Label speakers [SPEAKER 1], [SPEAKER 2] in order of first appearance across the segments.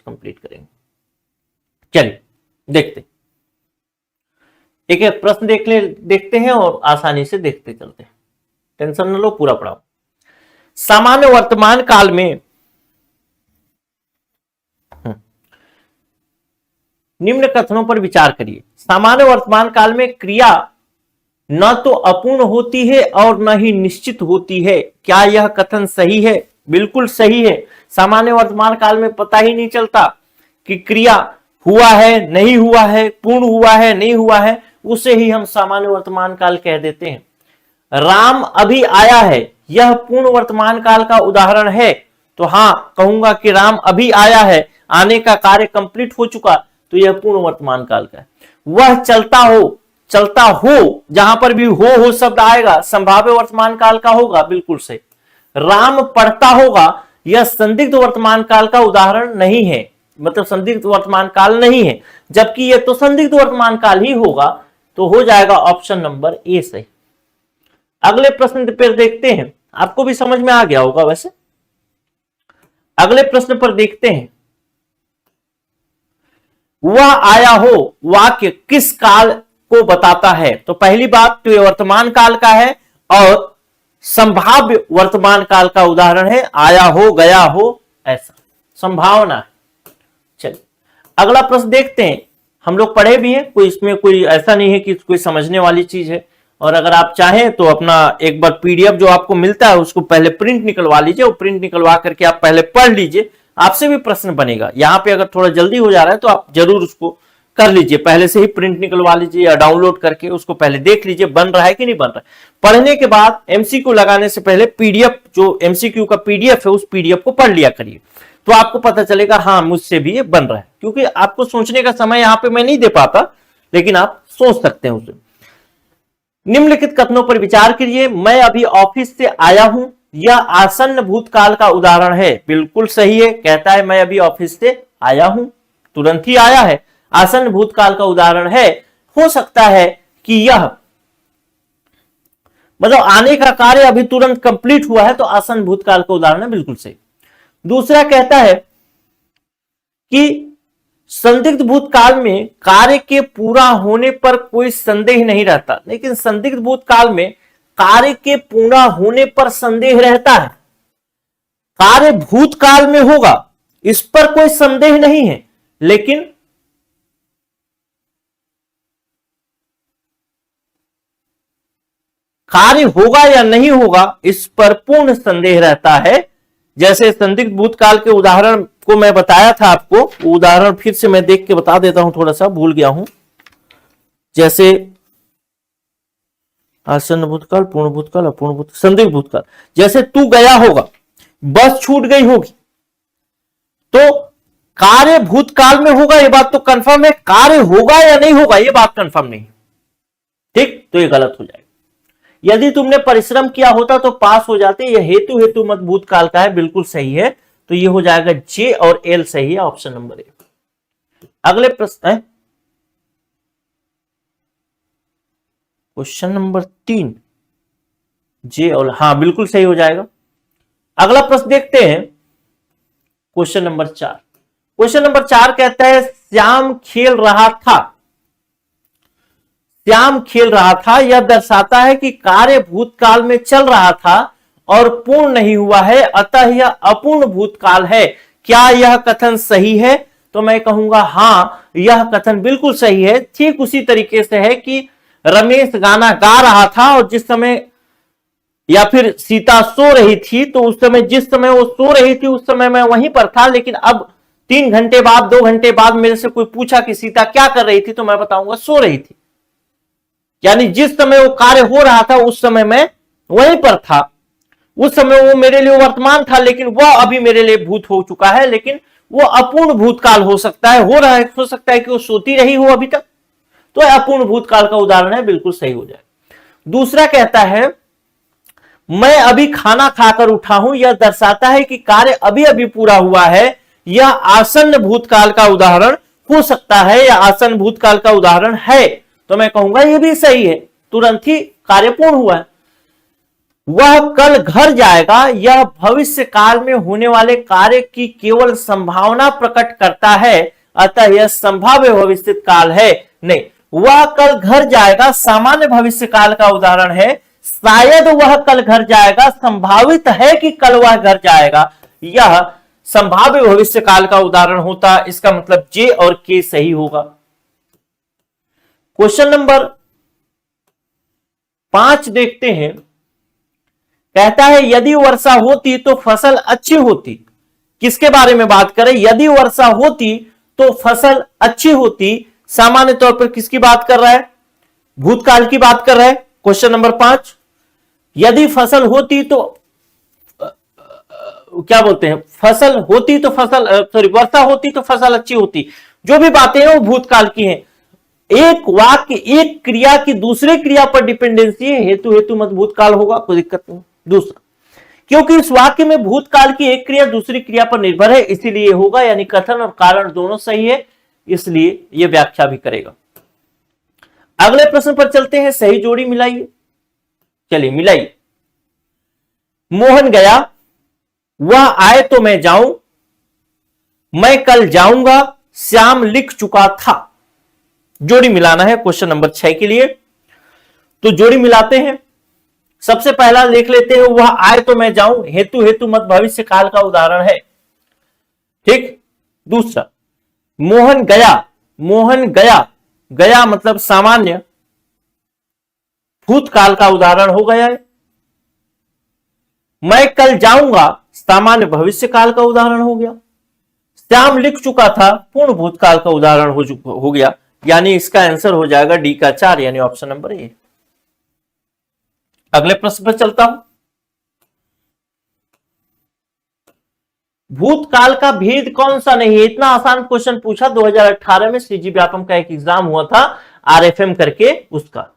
[SPEAKER 1] Complete करेंगे। चलिए देखते, एक एक प्रश्न देखते हैं और आसानी से देखते चलते हैं, टेंशन न लो, पूरा पढ़ाओ। सामान्य वर्तमान काल में निम्न कथनों पर विचार करिए। सामान्य वर्तमान काल में क्रिया न तो अपूर्ण होती है और न ही निश्चित होती है। क्या यह कथन सही है? बिल्कुल सही है। सामान्य वर्तमान काल में पता ही नहीं चलता कि क्रिया हुआ है नहीं हुआ है, पूर्ण हुआ है नहीं हुआ है, उसे ही हम सामान्य वर्तमान काल कह देते हैं। राम अभी आया है, यह पूर्ण वर्तमान काल का उदाहरण है। तो हां कहूंगा कि राम अभी आया है, आने का कार्य कंप्लीट हो चुका, तो यह पूर्ण वर्तमान काल का है। वह चलता हो, जहां पर भी हो शब्द आएगा संभाव्य वर्तमान काल का होगा, बिल्कुल सही। राम पढ़ता होगा, यह संदिग्ध वर्तमान काल का उदाहरण नहीं है, मतलब संदिग्ध वर्तमान काल नहीं है, जबकि यह तो संदिग्ध वर्तमान काल ही होगा, तो हो जाएगा ऑप्शन नंबर ए सही। अगले प्रश्न पर देखते हैं, आपको भी समझ में आ गया होगा वैसे। अगले प्रश्न पर देखते हैं, वह आया हो वाक्य किस काल को बताता है? तो पहली बात तो ये वर्तमान काल का है और संभाव्य वर्तमान काल का उदाहरण है। आया हो, गया हो, ऐसा संभावना है। चलिए अगला प्रश्न देखते हैं, हम लोग पढ़े भी हैं, कोई इसमें कोई ऐसा नहीं है कि कोई समझने वाली चीज है। और अगर आप चाहें तो अपना एक बार पीडीएफ जो आपको मिलता है उसको पहले प्रिंट निकलवा लीजिए, और प्रिंट निकलवा करके आप पहले पढ़ लीजिए, आपसे भी प्रश्न बनेगा। यहां पे अगर थोड़ा जल्दी हो जा रहा है तो आप जरूर उसको कर लीजिए, पहले से ही प्रिंट निकलवा लीजिए या डाउनलोड करके उसको पहले देख लीजिए बन रहा है कि नहीं बन रहा है। पढ़ने के बाद एमसीक्यू लगाने से पहले पीडीएफ, जो एमसीक्यू का पीडीएफ है, उस पीडीएफ को पढ़ लिया करिए, तो आपको पता चलेगा हाँ मुझसे भी ये बन रहा है। क्योंकि आपको सोचने का समय यहां पे मैं नहीं दे पाता, लेकिन आप सोच सकते हैं उसे। निम्नलिखित कथनों पर विचार कीजिए। मैं अभी ऑफिस से आया हूं, यह आसन्न भूतकाल का उदाहरण है। बिल्कुल सही है, कहता है मैं अभी ऑफिस से आया हूं, तुरंत ही आया है, आसन्न भूतकाल का उदाहरण है। हो सकता है कि यह मतलब आने का कार्य अभी तुरंत कंप्लीट हुआ है, तो आसन्न भूतकाल का उदाहरण है, बिल्कुल सही। दूसरा कहता है कि संदिग्ध भूतकाल में कार्य के पूरा होने पर कोई संदेह नहीं रहता, लेकिन संदिग्ध भूतकाल में कार्य के पूरा होने पर संदेह रहता है। कार्य भूतकाल में होगा, इस पर कोई संदेह नहीं है, लेकिन कार्य होगा या नहीं होगा इस पर पूर्ण संदेह रहता है। जैसे संदिग्ध भूतकाल के उदाहरण को मैं बताया था आपको, उदाहरण फिर से मैं देख के बता देता हूं, थोड़ा सा भूल गया हूं। जैसे आसन्न भूतकाल, पूर्ण भूतकाल, अपूर्ण भूतकाल, संदिग्ध भूतकाल। जैसे तू गया होगा, बस छूट गई होगी, तो कार्य भूतकाल में होगा, यह बात तो कंफर्म है। कार्य होगा या नहीं होगा यह बात कंफर्म नहीं, ठीक, तो यह गलत हो जाएगा। यदि तुमने परिश्रम किया होता तो पास हो जाते, यह हेतु मत भूतकाल का है, बिल्कुल सही है। तो यह हो जाएगा जे और एल सही है, ऑप्शन नंबर ए। अगले प्रश्न है क्वेश्चन नंबर 3, जे और हाँ बिल्कुल सही हो जाएगा। अगला प्रश्न देखते हैं, क्वेश्चन नंबर 4। क्वेश्चन नंबर 4 कहता है श्याम खेल रहा था। श्याम खेल रहा था, यह दर्शाता है कि कार्य भूतकाल में चल रहा था और पूर्ण नहीं हुआ है, अतः यह अपूर्ण भूतकाल है। क्या यह कथन सही है? तो मैं कहूंगा हां, यह कथन बिल्कुल सही है। ठीक उसी तरीके से है कि रमेश गाना गा रहा था और जिस समय या फिर सीता सो रही थी, तो उस समय जिस समय वो सो रही थी उस समय मैं वहीं पर था, लेकिन अब 3 घंटे बाद 2 घंटे बाद मेरे से कोई पूछा कि सीता क्या कर रही थी, तो मैं बताऊंगा सो रही थी। यानी जिस समय वो कार्य हो रहा था उस समय मैं वहीं पर था, उस समय वो मेरे लिए वर्तमान था, लेकिन वह अभी मेरे लिए भूत हो चुका है, लेकिन वो अपूर्ण भूतकाल हो सकता है, हो रहा है, हो सकता है कि वो सोती रही हो अभी तक, तो अपूर्ण भूतकाल का उदाहरण है, बिल्कुल सही हो जाए। दूसरा कहता है मैं अभी खाना खाकर उठा हूं, यह दर्शाता है कि कार्य अभी अभी पूरा हुआ है, यह आसन्न भूतकाल का उदाहरण हो सकता है या आसन्न भूतकाल का उदाहरण है। तो मैं कहूंगा यह भी सही है, तुरंत ही कार्य पूर्ण हुआ है। वह कल घर जाएगा, यह भविष्य काल में होने वाले कार्य की केवल संभावना प्रकट करता है, अतः यह संभाव्य भविष्य काल है। नहीं, वह कल घर जाएगा सामान्य भविष्य काल का उदाहरण है, शायद वह कल घर जाएगा संभावित है कि कल वह घर जाएगा, यह संभाव्य भविष्य काल का उदाहरण होता। इसका मतलब जे और के सही होगा। क्वेश्चन नंबर 5 देखते हैं। कहता है यदि वर्षा होती तो फसल अच्छी होती। किसके बारे में बात करें? यदि वर्षा होती तो फसल अच्छी होती। सामान्य तौर पर किसकी बात कर रहा है? भूतकाल की बात कर रहा है। क्वेश्चन नंबर 5, यदि फसल होती तो क्या बोलते हैं, फसल होती तो फसल वर्षा होती तो फसल अच्छी होती। जो भी बातें हैं वो भूतकाल की हैं। एक वाक्य एक क्रिया की दूसरे क्रिया पर डिपेंडेंसी है, हेतु हेतु मत भूतकाल होगा, कोई दिक्कत नहीं। दूसरा, क्योंकि इस वाक्य में भूतकाल की एक क्रिया दूसरी क्रिया पर निर्भर है, इसीलिए होगा, यानी कथन और कारण दोनों सही है, इसलिए यह व्याख्या भी करेगा। अगले प्रश्न पर चलते हैं। सही जोड़ी मिलाइए। चलिए मिलाइए। मोहन गया, वह आए तो मैं जाऊं, मैं कल जाऊंगा, श्याम लिख चुका था। जोड़ी मिलाना है क्वेश्चन नंबर 6 के लिए। तो जोड़ी मिलाते हैं। सबसे पहला देख लेते हैं, वह आए तो मैं जाऊं, हेतु हेतु मत भविष्य काल का उदाहरण है। ठीक। दूसरा, मोहन गया, मोहन गया, गया मतलब सामान्य भूतकाल का उदाहरण हो गया है। मैं कल जाऊंगा सामान्य भविष्य काल का उदाहरण हो गया। श्याम लिख चुका था पूर्ण भूतकाल का उदाहरण हो गया, यानी इसका आंसर हो जाएगा डी का 4, यानी ऑप्शन नंबर ए। अगले प्रश्न पर चलता हूं। भूतकाल का भेद कौन सा नहीं है? इतना आसान क्वेश्चन पूछा 2018 में सीजी व्यापम का एक एग्जाम हुआ था, आरएफएम करके, उसका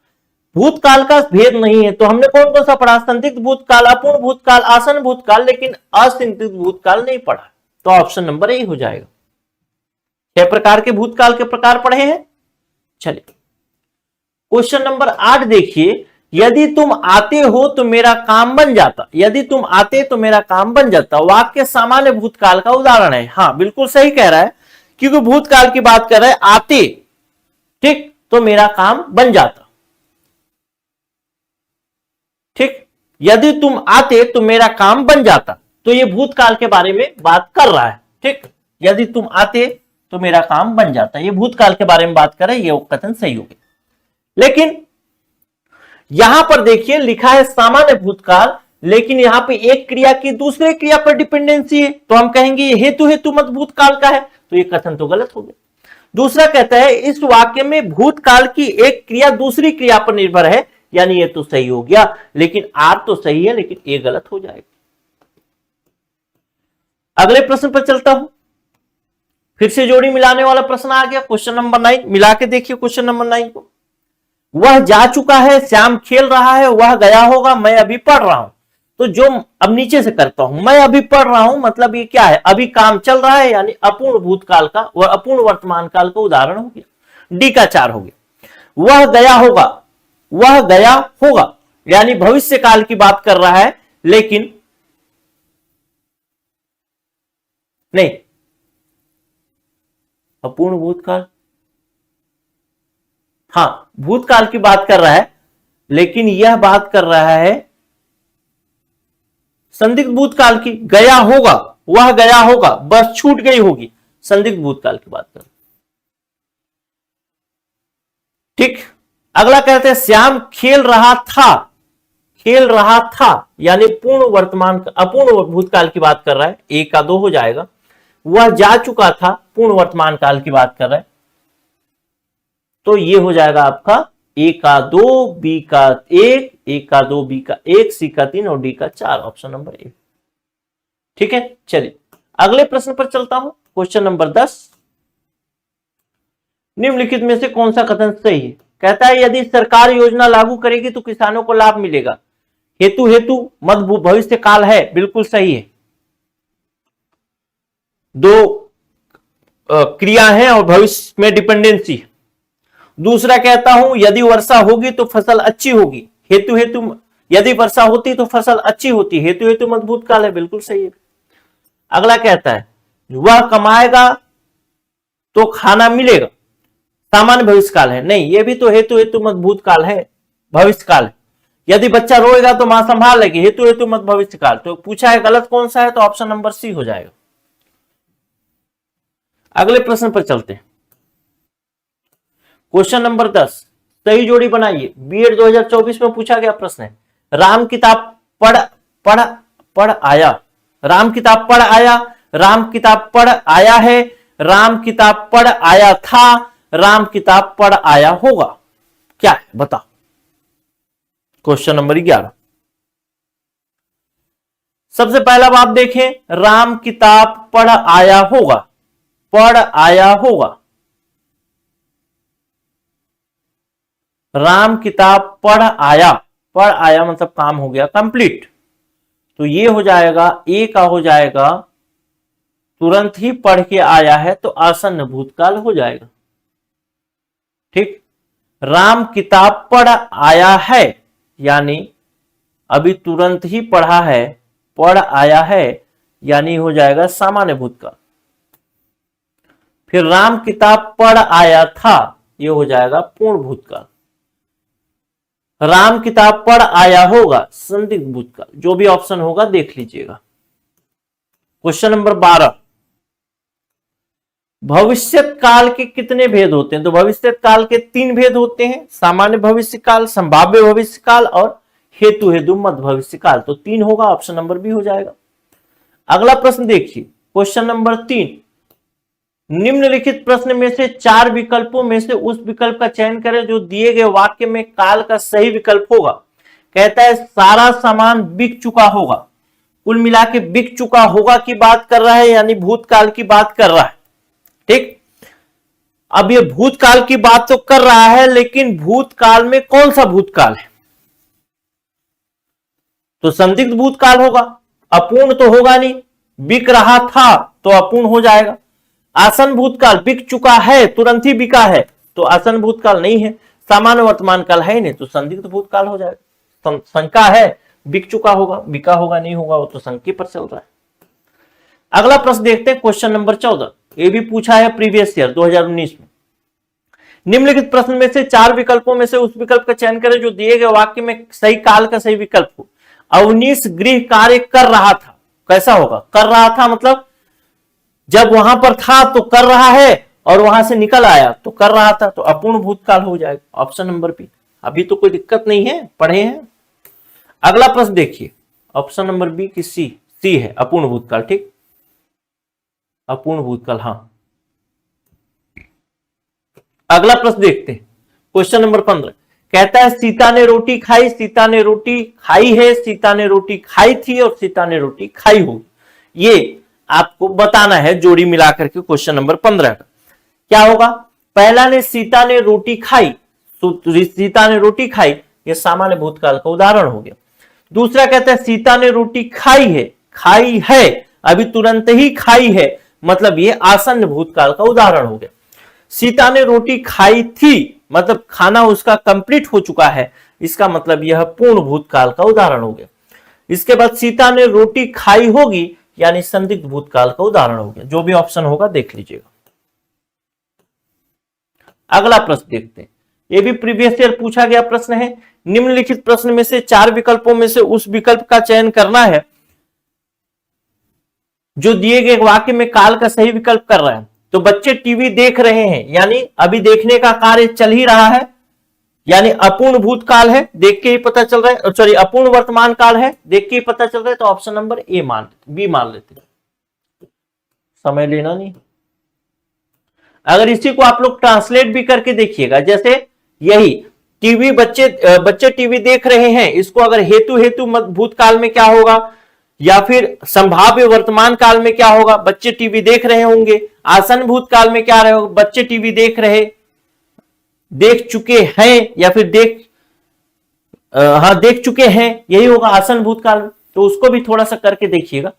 [SPEAKER 1] भूतकाल का भेद नहीं है। तो हमने कौन कौन सा पढ़ा? संदिग्ध भूतकाल, अपूर्ण भूतकाल, आसन भूतकाल, लेकिन असंदिग्ध भूतकाल नहीं पढ़ा। तो ऑप्शन नंबर ए हो जाएगा। 6 प्रकार के भूतकाल के प्रकार पढ़े हैं। चलिए क्वेश्चन नंबर 8 देखिए। यदि तुम आते हो तो मेरा काम बन जाता, यदि तुम आते तो मेरा काम बन जाता, वाक्य सामान्य भूतकाल का उदाहरण है। हाँ बिल्कुल सही कह रहा है, क्योंकि भूतकाल की बात कर रहा है। आते, ठीक, तो मेरा काम बन जाता। ठीक, यदि तुम आते तो मेरा काम बन जाता, तो ये भूतकाल के बारे में बात कर रहा है। ठीक, यदि तुम आते तो मेरा काम बन जाता, ये भूतकाल के बारे में बात कर रहे हैं, ये कथन सही हो गया। लेकिन यहां पर देखिए लिखा है सामान्य भूतकाल, लेकिन यहां पे एक क्रिया की दूसरे क्रिया पर डिपेंडेंसी है, तो हम कहेंगे ये हेतु हेतु मत भूतकाल का है, तो ये कथन तो गलत हो गया। दूसरा कहता है इस वाक्य में भूतकाल की एक क्रिया दूसरी क्रिया पर निर्भर है, यानी ये तो सही हो गया, लेकिन आर तो सही है, लेकिन ए गलत हो जाएगा। अगले प्रश्न पर चलता हूं। फिर से जोड़ी मिलाने वाला प्रश्न आ गया, क्वेश्चन नंबर 9। मिला के देखिए क्वेश्चन नंबर 9 को। वह जा चुका है, श्याम खेल रहा है, वह गया होगा, मैं अभी पढ़ रहा हूं। तो जो अब नीचे से करता हूं, मैं अभी पढ़ रहा हूं, मतलब ये क्या है? अभी काम चल रहा है, यानी अपूर्ण भूतकाल का व अपूर्ण वर्तमान काल का उदाहरण हो गया। डी का 4 हो गया। वह गया होगा, वह गया होगा, यानी भविष्य काल की बात कर रहा है, लेकिन नहीं, अपूर्ण भूतकाल, हां भूतकाल की बात कर रहा है, लेकिन यह बात कर रहा है संदिग्ध भूतकाल की। गया होगा, वह गया होगा, बस छूट गई होगी, संदिग्ध भूतकाल की बात कर। ठीक, अगला कहते हैं श्याम खेल रहा था, खेल रहा था, यानी पूर्ण वर्तमान अपूर्ण भूतकाल की बात कर रहा है, ए का 2 हो जाएगा। वह जा चुका था, पूर्ण वर्तमान काल की बात कर रहा है, तो ये हो जाएगा आपका ए का 2, बी का 1, ए का 2, बी का 1, सी का 3 और डी का 4, ऑप्शन नंबर ए। ठीक है, चलिए अगले प्रश्न पर चलता हूं। Question number 10। निम्नलिखित में से कौन सा कथन सही है? कहता है यदि सरकार योजना लागू करेगी तो किसानों को लाभ मिलेगा। हेतु हेतु मत भविष्य काल है, बिल्कुल सही है। 2 क्रिया है और भविष्य में डिपेंडेंसी है। दूसरा कहता हूं यदि वर्षा होगी तो फसल अच्छी होगी, हेतु हेतु यदि वर्षा होती तो फसल अच्छी होती, हेतु हेतु मत भूतकाल है, बिल्कुल सही है। अगला कहता है वह कमाएगा तो खाना मिलेगा, सामान्य भविष्यकाल है। नहीं, ये भी तो हेतु हेतु मत भूतकाल है, भविष्यकाल है। यदि बच्चा रोएगा तो मां संभाल लेगी, हेतु हेतु मत भविष्यकाल। तो पूछा है गलत कौन सा है, तो ऑप्शन नंबर सी हो जाएगा। अगले प्रश्न पर चलते हैं। क्वेश्चन नंबर 10, सही जोड़ी बनाइए। बीएड 2024 में पूछा गया प्रश्न है। राम किताब पढ़ आया, राम किताब पढ़ आया, राम किताब पढ़ आया है, राम किताब पढ़ आया था, राम किताब पढ़ आया होगा, क्या है बताओ। क्वेश्चन नंबर 11, सबसे पहला बात देखें, राम किताब पढ़ आया होगा, पढ़ आया होगा, राम किताब पढ़ आया मतलब काम हो गया कंप्लीट। तो ये हो जाएगा, ए का हो जाएगा तुरंत ही पढ़ के आया है, तो आसन्न भूतकाल हो जाएगा। ठीक, राम किताब पढ़ आया है यानी अभी तुरंत ही पढ़ा है, पढ़ आया है यानी हो जाएगा सामान्य भूतकाल। फिर राम किताब पढ़ आया था, ये हो जाएगा पूर्ण भूतकाल। राम किताब पढ़ आया होगा संदिग्ध भूतकाल। जो भी ऑप्शन होगा देख लीजिएगा। क्वेश्चन नंबर 12, भविष्यत काल के कितने भेद होते हैं? तो भविष्यत काल के 3 भेद होते हैं, सामान्य भविष्य काल, संभाव्य भविष्य काल और हेतु हेतु मत भविष्य काल। तो 3 होगा, ऑप्शन नंबर बी हो जाएगा। अगला प्रश्न देखिए, क्वेश्चन नंबर 3, निम्नलिखित प्रश्न में से 4 विकल्पों में से उस विकल्प का चयन करें जो दिए गए वाक्य में काल का सही विकल्प होगा। कहता है सारा सामान बिक चुका होगा, कुल मिला के बिक चुका होगा की बात कर रहा है, यानी भूतकाल की बात कर रहा है। ठीक, अब ये भूतकाल की बात तो कर रहा है, लेकिन भूतकाल में कौन सा भूतकाल है? तो संदिग्ध भूतकाल होगा, अपूर्ण तो होगा नहीं। बिक रहा था तो अपूर्ण हो जाएगा। आसन भूतकाल, बिक चुका है, तुरंत ही बिका है, तो आसन भूतकाल नहीं है। सामान्य वर्तमान काल है नहीं, तो संदिग्ध भूतकाल हो जाएगा। शंका है, बिक चुका होगा, बिका होगा नहीं होगा, वो तो शंके पर चल रहा है। अगला प्रश्न देखते हैं, क्वेश्चन नंबर 14, ये भी पूछा है प्रीवियस ईयर 2019 में। निम्नलिखित प्रश्न में से 4 विकल्पों में से उस विकल्प का चयन करें जो दिए गए वाक्य में सही काल का सही विकल्प हो। अवनीश गृह कार्य कर रहा था, कैसा होगा? कर रहा था मतलब जब वहां पर था तो कर रहा है, और वहां से निकल आया तो कर रहा था, तो अपूर्ण भूतकाल हो जाएगा, ऑप्शन नंबर बी। अभी तो कोई दिक्कत नहीं है, पढ़े हैं। अगला प्रश्न देखिए, ऑप्शन नंबर बी की सी है अपूर्ण भूतकाल। ठीक, अपूर्ण भूतकाल, हाँ। अगला प्रश्न देखते हैं, क्वेश्चन नंबर 15, कहता है सीता ने रोटी खाई, सीता ने रोटी खाई है, सीता ने रोटी खाई थी और सीता ने रोटी खाई होगी। ये आपको बताना है जोड़ी मिलाकर के। क्वेश्चन नंबर 15 का क्या होगा? पहला ने सीता ने रोटी खाई, सीता ने रोटी खाई, ये सामान्य भूतकाल का उदाहरण हो गया। दूसरा कहता है सीता ने रोटी खाई है, अभी तुरंत ही खाई है, मतलब ये आसन्न भूतकाल का उदाहरण हो गया। सीता ने रोटी खाई थी, मतलब खाना उसका कंप्लीट हो चुका है, इसका मतलब यह पूर्ण भूतकाल का उदाहरण हो गया। इसके बाद सीता ने रोटी खाई होगी, यानी संदिग्ध भूतकाल का उदाहरण हो गया। जो भी ऑप्शन होगा देख लीजिएगा। अगला प्रश्न देखते हैं, यह भी प्रीवियस ईयर पूछा गया प्रश्न है। निम्नलिखित प्रश्न में से 4 विकल्पों में से उस विकल्प का चयन करना है जो दिए गए वाक्य में काल का सही विकल्प कर रहा है। तो बच्चे टीवी देख रहे हैं, यानी अभी देखने का कार्य चल ही रहा है, यानी अपूर्ण भूतकाल है, देख के ही पता चल रहा है, सॉरी अपूर्ण वर्तमान काल है, देख के ही पता चल रहा है। तो ऑप्शन नंबर ए बी मान लेते, समय लेना नहीं। अगर इसी को आप लोग ट्रांसलेट भी करके देखिएगा, जैसे यही टीवी बच्चे टीवी देख रहे हैं, इसको अगर हेतु भूतकाल में क्या होगा, या फिर संभाव्य वर्तमान काल में क्या होगा? बच्चे टीवी देख रहे होंगे। आसन भूतकाल में क्या रहेगा? बच्चे टीवी देख चुके हैं, या फिर देख चुके हैं, यही होगा आसन भूतकाल में। तो उसको भी थोड़ा सा करके देखिएगा।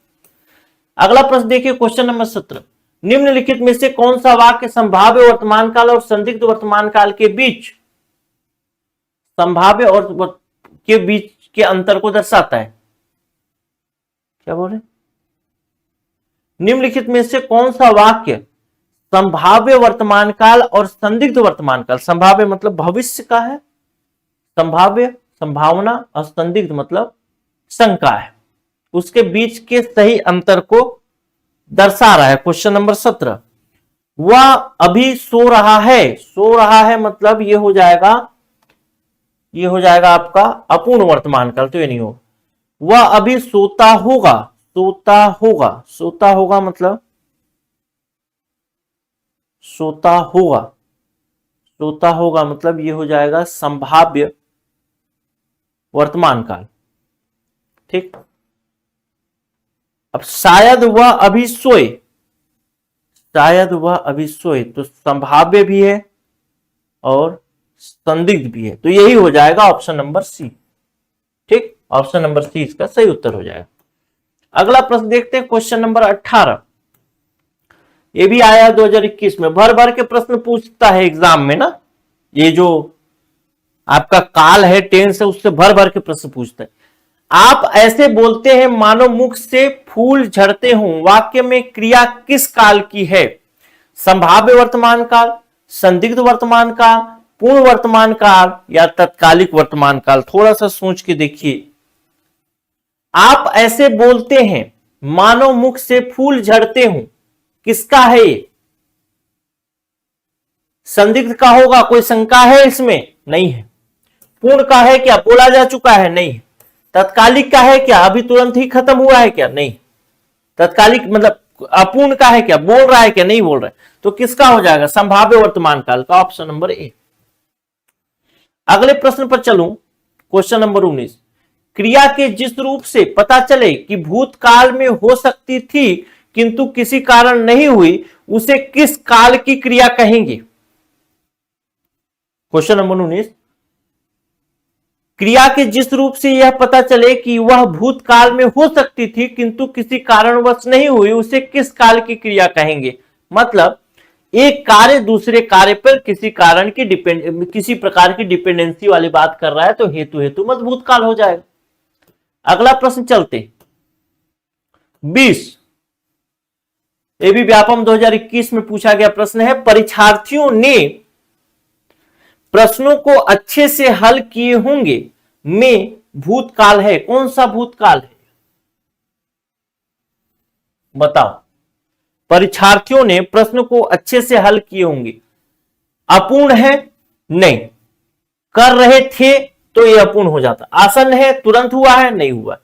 [SPEAKER 1] अगला प्रश्न देखिए, क्वेश्चन नंबर 17, निम्नलिखित में से कौन सा वाक्य संभाव्य वर्तमान काल और संदिग्ध वर्तमान काल के बीच, संभाव्य और के बीच के अंतर को दर्शाता है। क्या बोल रहे? निम्नलिखित में से कौन सा वाक्य संभाव्य वर्तमान काल और संदिग्ध वर्तमान काल, संभाव्य मतलब भविष्य का है, संभाव्य संभावना, और संदिग्ध मतलब शंका है, उसके बीच के सही अंतर को दर्शा रहा है। क्वेश्चन नंबर 17, वह अभी सो रहा है। सो रहा है मतलब ये हो जाएगा आपका अपूर्ण वर्तमान काल, तो ये नहीं हो। वह अभी सोता होगा, सोता होगा, सोता होगा मतलब सोता होगा, सोता होगा मतलब ये हो जाएगा संभाव्य वर्तमान काल। ठीक, अब शायद वह अभी सोए, शायद वह अभी सोए, तो संभाव्य भी है और संदिग्ध भी है, तो यही हो जाएगा ऑप्शन नंबर सी। ठीक, ऑप्शन नंबर सी इसका सही उत्तर हो जाएगा। अगला प्रश्न देखते हैं, क्वेश्चन नंबर 18। ये भी आया 2021 में, भर भर के प्रश्न पूछता है एग्जाम में ना, ये जो आपका काल है, टेंस है, उससे भर भर के प्रश्न पूछता है। आप ऐसे बोलते हैं मानो मुख से फूल झड़ते हों, वाक्य में क्रिया किस काल की है? संभाव्य वर्तमान काल, संदिग्ध वर्तमान काल, पूर्ण वर्तमान काल या तत्कालिक वर्तमान काल? थोड़ा सा सोच के देखिए। आप ऐसे बोलते हैं मानो मुख से फूल झड़ते हों, किसका है ये? संदिग्ध का होगा, कोई शंका है इसमें? नहीं है। पूर्ण का है क्या? बोला जा चुका है? नहीं। तत्कालिक का है क्या? अभी तुरंत ही खत्म हुआ है क्या? नहीं। तत्कालिक मतलब अपूर्ण का है क्या? बोल रहा है क्या? नहीं बोल रहा है। तो किसका हो जाएगा? संभाव्य वर्तमान काल का, ऑप्शन नंबर ए। अगले प्रश्न पर चलूं, क्वेश्चन नंबर 19। क्रिया के जिस रूप से पता चले कि भूतकाल में हो सकती थी किंतु किसी कारण नहीं हुई, उसे किस काल की क्रिया कहेंगे? Question number 19। क्रिया के जिस रूप से यह पता चले कि वह भूतकाल में हो सकती थी किंतु किसी कारणवश नहीं हुई, उसे किस काल की क्रिया कहेंगे? मतलब एक कार्य दूसरे कार्य पर किसी कारण की किसी प्रकार की डिपेंडेंसी वाली बात कर रहा है, तो हेतु हेतु मत भूतकाल हो जाएगा। अगला प्रश्न चलते 20। ये भी व्यापम 2021 में पूछा गया प्रश्न है। परीक्षार्थियों ने प्रश्नों को अच्छे से हल किए होंगे में भूतकाल है। कौन सा भूतकाल है? बताओ। परीक्षार्थियों ने प्रश्न को अच्छे से हल किए होंगे, अपूर्ण है? नहीं। कर रहे थे तो यह अपूर्ण हो जाता। आसन है, तुरंत हुआ है? नहीं हुआ।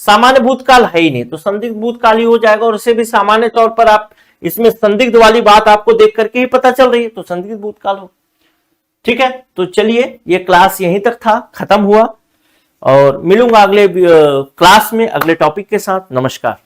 [SPEAKER 1] सामान्य भूतकाल है ही नहीं, तो संदिग्ध भूतकाल ही हो जाएगा। और उसे भी सामान्य तौर पर आप इसमें संदिग्ध वाली बात आपको देख करके ही पता चल रही है, तो संदिग्ध भूतकाल हो। ठीक है, तो चलिए ये क्लास यहीं तक था, खत्म हुआ, और मिलूंगा अगले क्लास में अगले टॉपिक के साथ। नमस्कार।